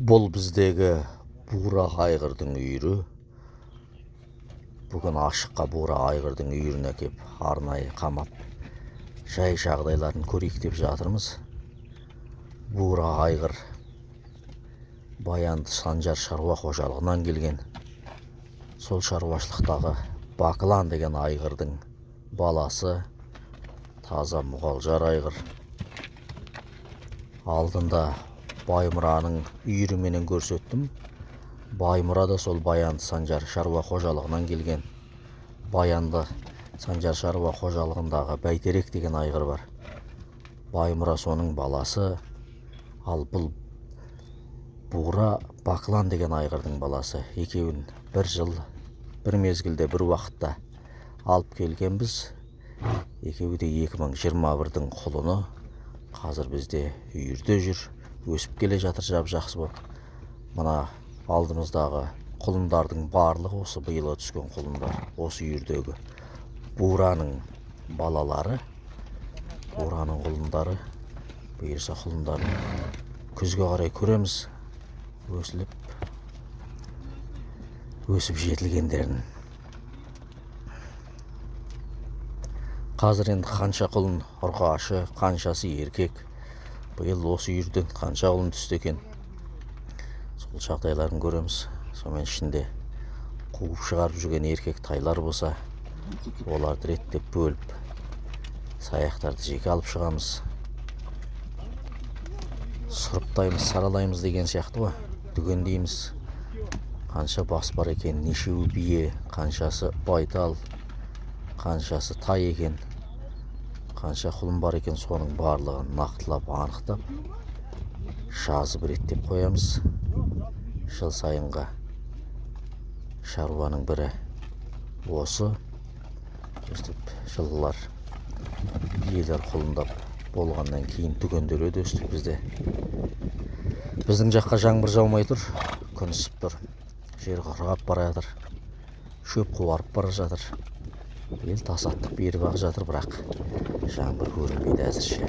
Бұл біздегі бура айғырдың үйірі. Бүгін ашыққа бура айғырдың үйіріне кеп арнайы қамап, жай жағдайларын көрейік деп жатырмыз. Бура айғыр Баянды Санжар шаруа қожалығынан келген. Сол шаруашылықтағы Бақылан деген айғырдың баласы, таза мұғалжар айғыр. Алдында Баймұраның үйіріменен көрсеттім. Баймұра да сол Баянды Санжар шаруа қожалығынан келген. Баянды Санжар шаруа қожалығындағы Бәйтерек деген айғыр бар. Баймұра соның баласы, ал бұл бура Бақылан деген айғырдың баласы. Екеуін бір жыл, бір мезгілде, бір уақытта алып келгенбіз. Екеуі де 2021-дің құлыны. Қазір бізде үйірде жүр, өсіп келе жатыр жап-жақсы болып. Мына алдымыздағы құлындардың барлығы осы биылғы түскен құлындар. Осы үйірдегі бураның балалары, бураның құлындары. Бұйырса құлындарын күзге қарай көреміз, өсіп жетілгендерін. Қазір енді қанша құлын ұрғашы, қаншасы еркек. Биыл осы үйірден қанша құлын түсті екен. Сол жағдайларын көреміз. Сонымен ішінде қуып шығарып жүрген еркек тайлар болса, оларды реттеп бөліп, саяқтарды жеке алып шығамыз. Сұрыптаймыз, саралаймыз деген сияқты ғой. Түгендейміз. Қанша бас бар екен, нешеуі бие, қаншасы байтал, қаншасы тай екен, қанша құлын бар екен, соның барлығын нақтылап, анықтап, жазып реттеп қоямыз. Жыл сайынғы шаруаның бірі осы. Өстіп жылылар биелер құлындап болғаннан кейін түгенделеді өстіп бізде. Біздің жаққа жаңбыр жаумай тұр, күн ысып тұр. Жер құрғап бара жатыр, шөп қуарып бара жатыр. Ел тасаттық беріп ақ жатыр, бірақ жаңбыр көрінбейді әзірше.